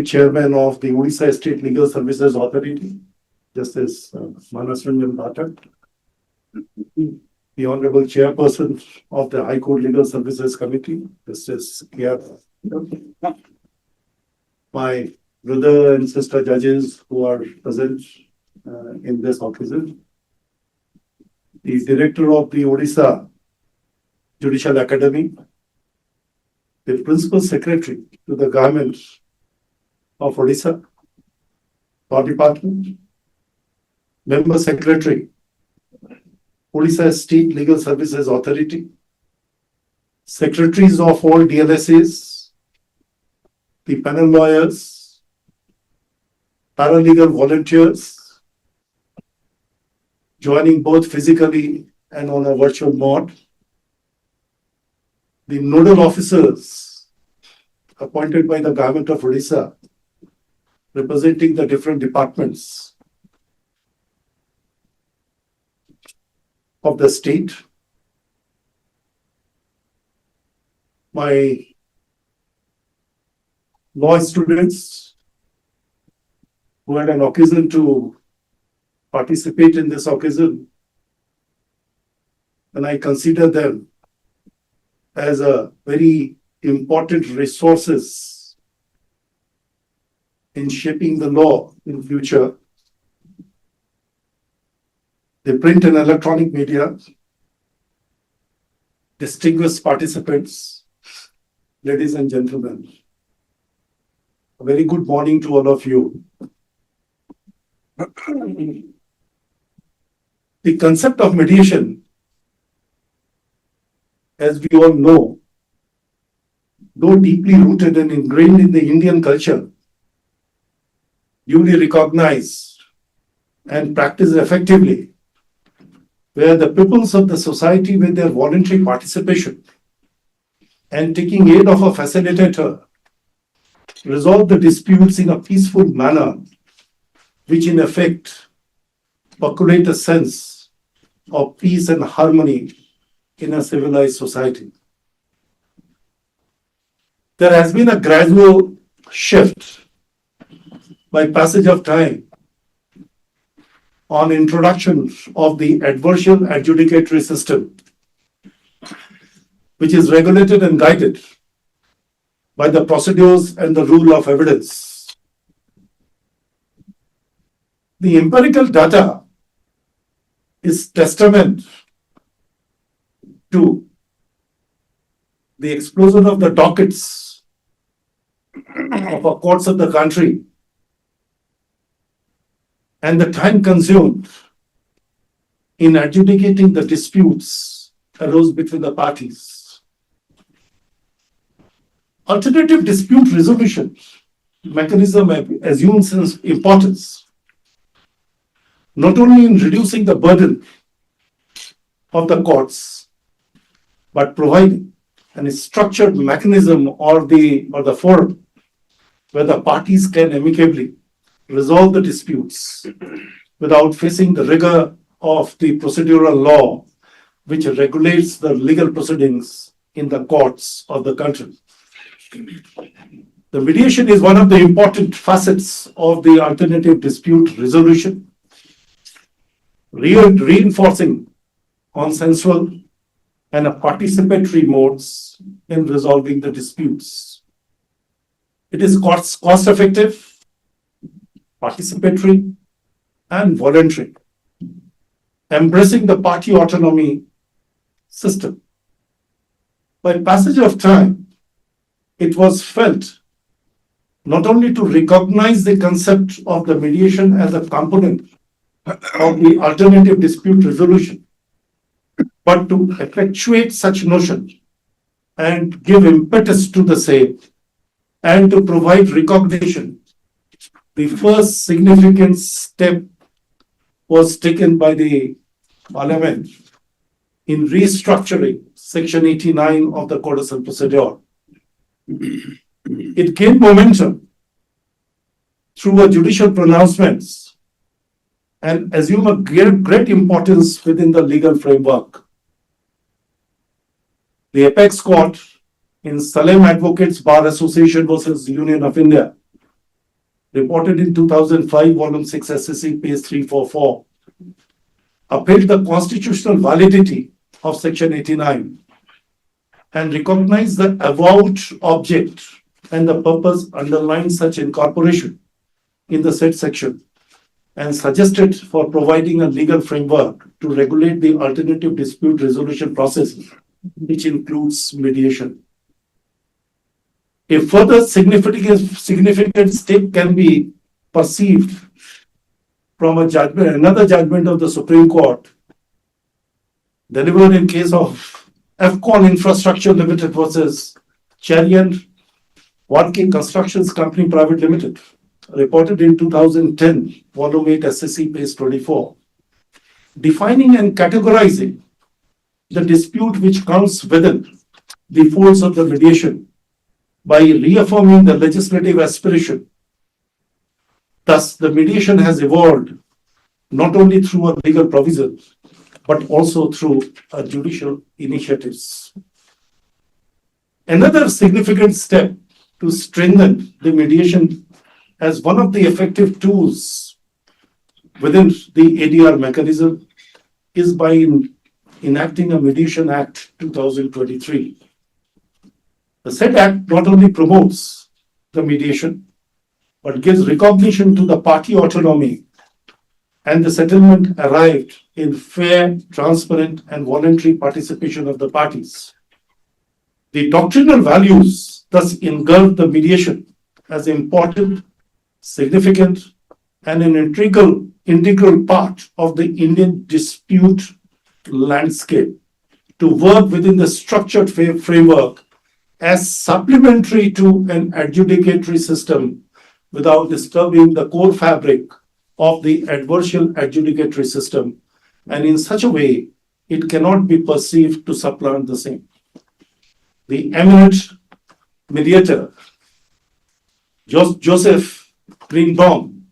Chairman of the Odisha State Legal Services Authority, Justice Manas Ranjan Bhatak, the Honorable Chairperson of the High Court Legal Services Committee, Justice K.R. My brother and sister judges who are present in this occasion, the Director of the Odisha Judicial Academy, the Principal Secretary to the Government of Odisha, Law Department, Member Secretary, Odisha State Legal Services Authority, Secretaries of all DLSAs, the panel lawyers, paralegal volunteers, joining both physically and on a virtual mode, the nodal officers appointed by the Government of Odisha, representing the different departments of the state, my law students who had an occasion to participate in this occasion, and I consider them as a very important resources in shaping the law in future. The print and electronic media, distinguished participants, ladies and gentlemen, a very good morning to all of you. The concept of mediation, as we all know, though deeply rooted and ingrained in the Indian culture, duly recognized and practiced effectively, where the peoples of the society, with their voluntary participation and taking aid of a facilitator, resolve the disputes in a peaceful manner, which in effect percolate a sense of peace and harmony in a civilized society. There has been a gradual shift by passage of time on introduction of the adversarial adjudicatory system, which is regulated and guided by the procedures and the rule of evidence. The empirical data is testament to the explosion of the dockets of our courts of the country and the time consumed in adjudicating the disputes arose between the parties. Alternative dispute resolution mechanism assumes importance not only in reducing the burden of the courts, but providing a structured mechanism or the forum where the parties can amicably resolve the disputes without facing the rigor of the procedural law, which regulates the legal proceedings in the courts of the country. The mediation is one of the important facets of the alternative dispute resolution, reinforcing consensual and a participatory modes in resolving the disputes. It is cost-effective, participatory, and voluntary, embracing the party autonomy system. By passage of time, it was felt not only to recognize the concept of the mediation as a component of the alternative dispute resolution, but to effectuate such notion and give impetus to the same and to provide recognition. The first significant step was taken by the Parliament in restructuring Section 89 of the Code of Civil Procedure. It gained momentum through a judicial pronouncements and assumed a great importance within the legal framework. The Apex Court in Salem Advocates Bar Association versus Union of India reported in 2005, volume 6, SSC, page 344, upheld the constitutional validity of Section 89 and recognized the avowed object and the purpose underlying such incorporation in the said section, and suggested for providing a legal framework to regulate the alternative dispute resolution process, which includes mediation. A further significant step can be perceived from another judgment of the Supreme Court delivered in case of Afcon Infrastructure Limited versus Chariot Working Constructions Company Private Limited, reported in 2010, volume 8, SSC, page 24, defining and categorizing the dispute which comes within the folds of the mediation by reaffirming the legislative aspiration. Thus, the mediation has evolved not only through a legal provision, but also through judicial initiatives. Another significant step to strengthen the mediation as one of the effective tools within the ADR mechanism is by enacting a Mediation Act 2023. The said act not only promotes the mediation, but gives recognition to the party autonomy and the settlement arrived in fair, transparent, and voluntary participation of the parties. The doctrinal values thus engulf the mediation as important, significant, and an integral part of the Indian dispute landscape to work within the structured framework as supplementary to an adjudicatory system without disturbing the core fabric of the adversarial adjudicatory system, and in such a way it cannot be perceived to supplant the same. The eminent mediator Joseph Greenbaum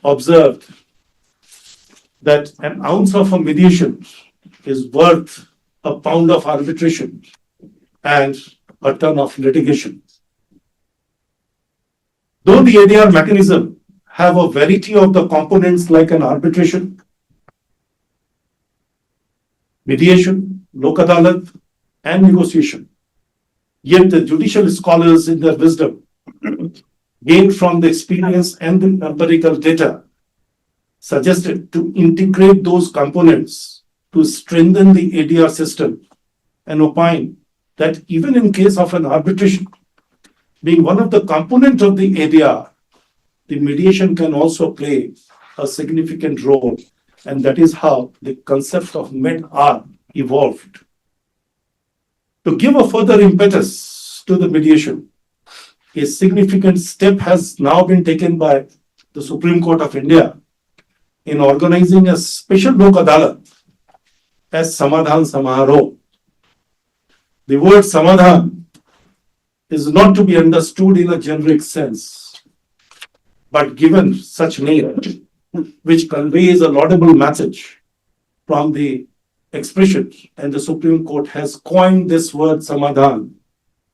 observed that an ounce of a mediation is worth a pound of arbitration and a ton of litigation. Though the ADR mechanism have a variety of the components like an arbitration, mediation, Lok Adalat, and negotiation, yet the judicial scholars in their wisdom gained from the experience and the empirical data suggested to integrate those components to strengthen the ADR system and opine that even in case of an arbitration being one of the components of the ADR, the mediation can also play a significant role, and that is how the concept of med-R evolved. To give a further impetus to the mediation, a significant step has now been taken by the Supreme Court of India in organizing a special Lok Adalat as Samadhan Samaroh. The word Samadhan is not to be understood in a generic sense, but given such name, which conveys a laudable message from the expression, and the Supreme Court has coined this word Samadhan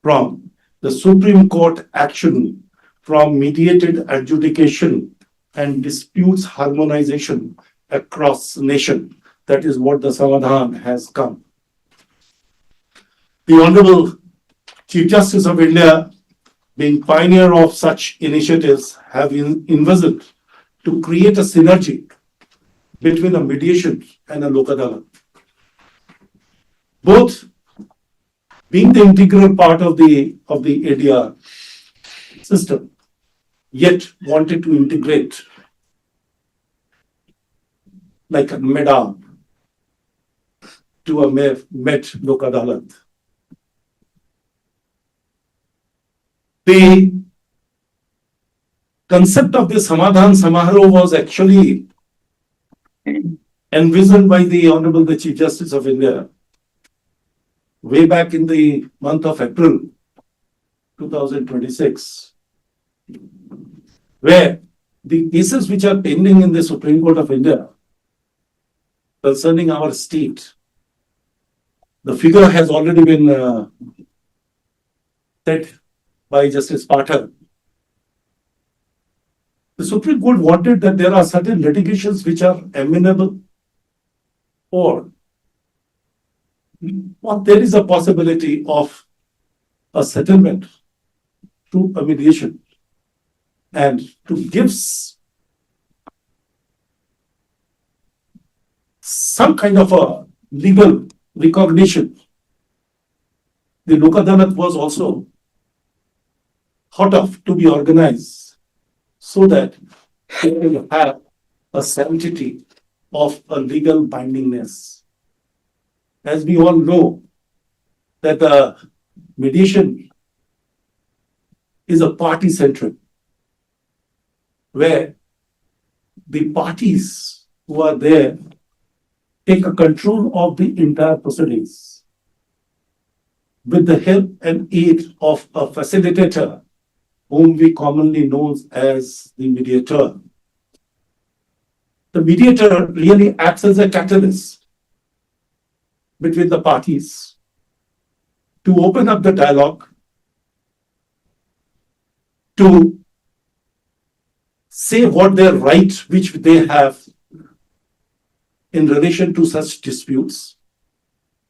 from the Supreme Court action from mediated adjudication and disputes harmonization across nation. That is what the Samadhan has come. The Honorable Chief Justice of India, being pioneer of such initiatives, have envisioned to create a synergy between a mediation and a Lok Adalat, both being the integral part of the ADR system, yet wanted to integrate like a MEDA to a Met Lok Adalat. The concept of the Samadhan Samaroh was actually envisioned by the Honorable the Chief Justice of India way back in the month of April 2026, where the cases which are pending in the Supreme Court of India concerning our state, the figure has already been set by Justice Pathak. Supreme Court wanted that there are certain litigations which are amenable, or there is a possibility of a settlement through a mediation, and to give some kind of a legal recognition. The Lok Adalat was also thought of to be organized so that it will have a sanctity of a legal bindingness. As we all know, that the mediation is a party-centric, where the parties who are there take a control of the entire proceedings with the help and aid of a facilitator, whom we commonly know as the mediator. The mediator really acts as a catalyst between the parties to open up the dialogue, to say what their right which they have in relation to such disputes,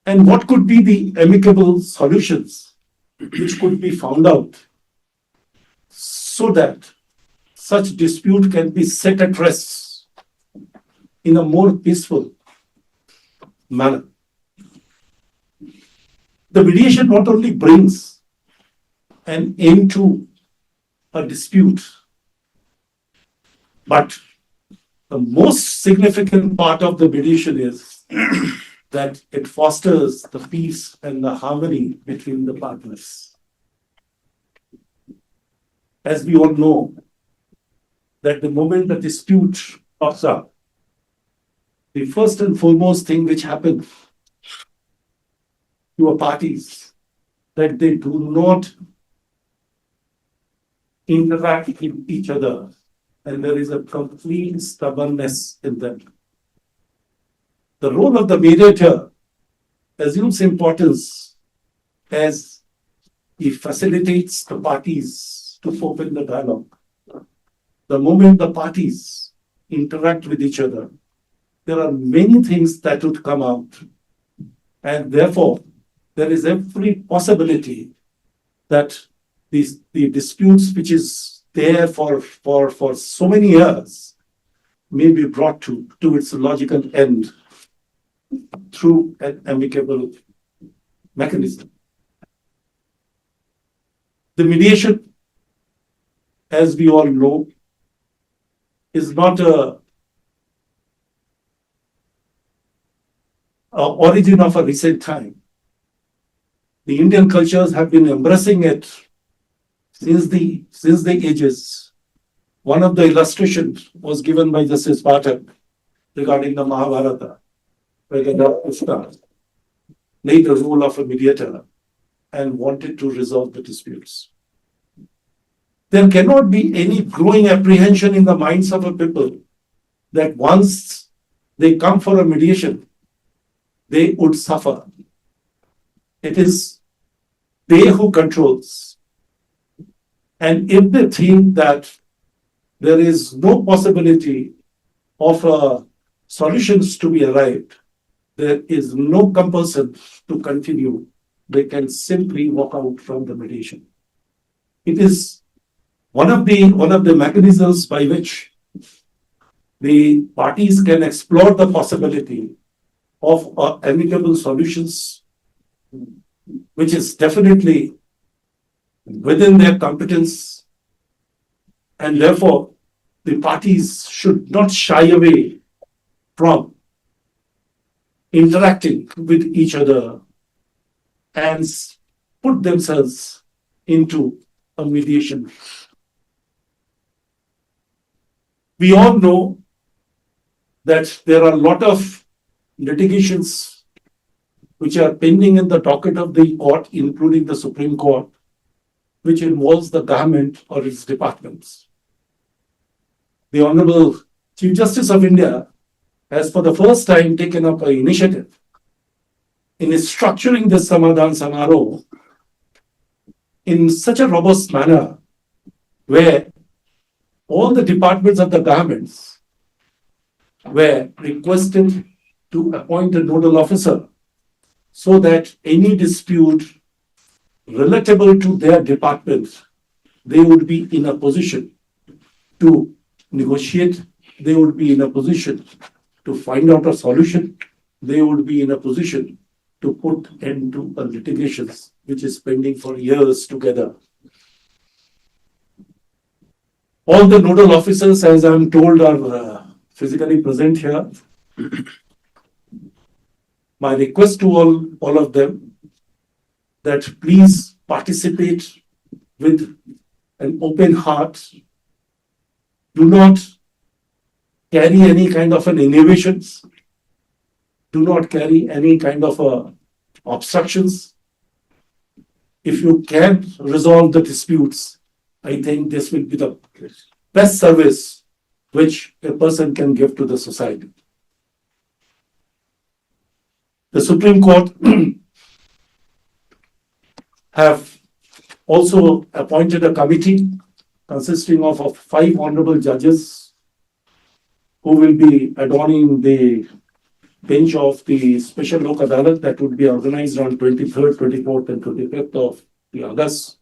and what could be the amicable solutions which could be found out so that such dispute can be set at rest in a more peaceful manner. The mediation not only brings an end to a dispute, but the most significant part of the mediation is that it fosters the peace and the harmony between the partners. As we all know, that the moment the dispute pops up, the first and foremost thing which happens to a parties, that they do not interact with each other, and there is a complete stubbornness in them. The role of the mediator assumes importance as he facilitates the parties to open the dialogue. The moment the parties interact with each other, there are many things that would come out, and therefore there is every possibility that the disputes which is there for so many years may be brought to its logical end through an amicable mechanism. The mediation, as we all know, is not a origin of a recent time. The Indian cultures have been embracing it since the ages. One of the illustrations was given by Justice Pathak regarding the Mahabharata, where the Lord Krishna played the role of a mediator and wanted to resolve the disputes. There cannot be any growing apprehension in the minds of a people that once they come for a mediation, they would suffer. It is they who controls. And if they think that there is no possibility of solutions to be arrived, there is no compulsion to continue. They can simply walk out from the mediation. It is one of the mechanisms by which the parties can explore the possibility of amicable solutions, which is definitely within their competence, and therefore the parties should not shy away from interacting with each other and put themselves into a mediation. We all know that there are a lot of litigations which are pending in the docket of the court, including the Supreme Court, which involves the government or its departments. The Honorable Chief Justice of India has for the first time taken up an initiative in structuring this Samadhan Samaroh in such a robust manner, where all the departments of the governments were requested to appoint a nodal officer so that any dispute relatable to their department, they would be in a position to negotiate, they would be in a position to find out a solution, they would be in a position to put end to a litigations which is pending for years together. All the nodal officers, as I am told, are physically present here. My request to all of them that please participate with an open heart. Do not carry any kind of an innovations. Do not carry any kind of obstructions. If you can resolve the disputes, I think this will be the best service which a person can give to the society. The Supreme Court have also appointed a committee consisting of 5 honorable judges who will be adorning the bench of the special Lok Adalat that would be organized on 23rd, 24th and 25th of August.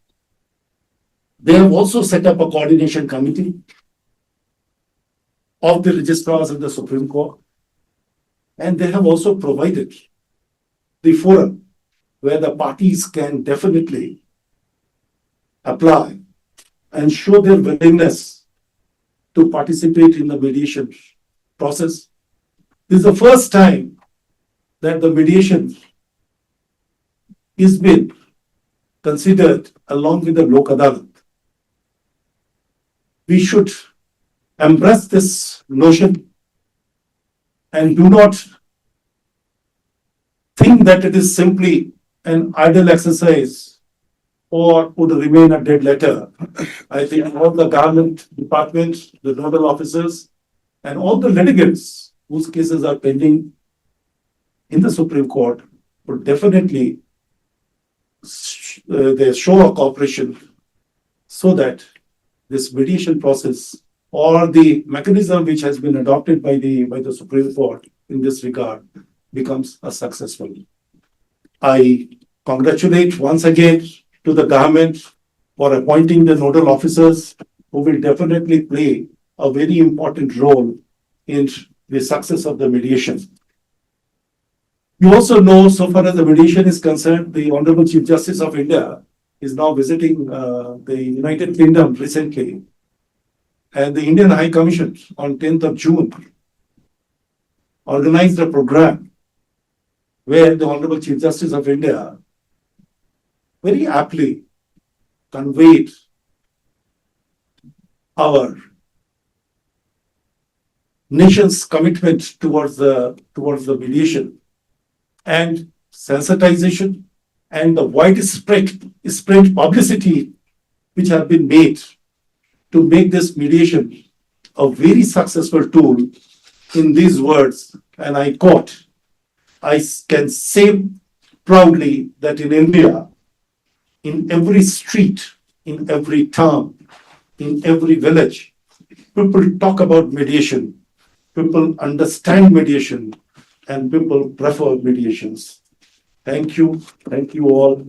They have also set up a coordination committee of the registrars of the Supreme Court, and they have also provided the forum where the parties can definitely apply and show their willingness to participate in the mediation process. This is the first time that the mediation is been considered along with the Lok Adalat. We should embrace this notion and do not think that it is simply an idle exercise or would remain a dead letter. I think all the government departments, the nodal officers, and all the litigants whose cases are pending in the Supreme Court would definitely they show a cooperation so that this mediation process or the mechanism which has been adopted by the Supreme Court in this regard becomes a successful. I congratulate once again to the government for appointing the nodal officers who will definitely play a very important role in the success of the mediation. You also know, so far as the mediation is concerned, the Honorable Chief Justice of India is now visiting the United Kingdom recently, and the Indian High Commission on 10th of June organized a program where the Honorable Chief Justice of India very aptly conveyed our nation's commitment towards the mediation and sensitization and the widespread publicity which have been made to make this mediation a very successful tool. In these words, and I quote, I can say proudly that in India, in every street, in every town, in every village, people talk about mediation, people understand mediation, and people prefer mediations. Thank you all.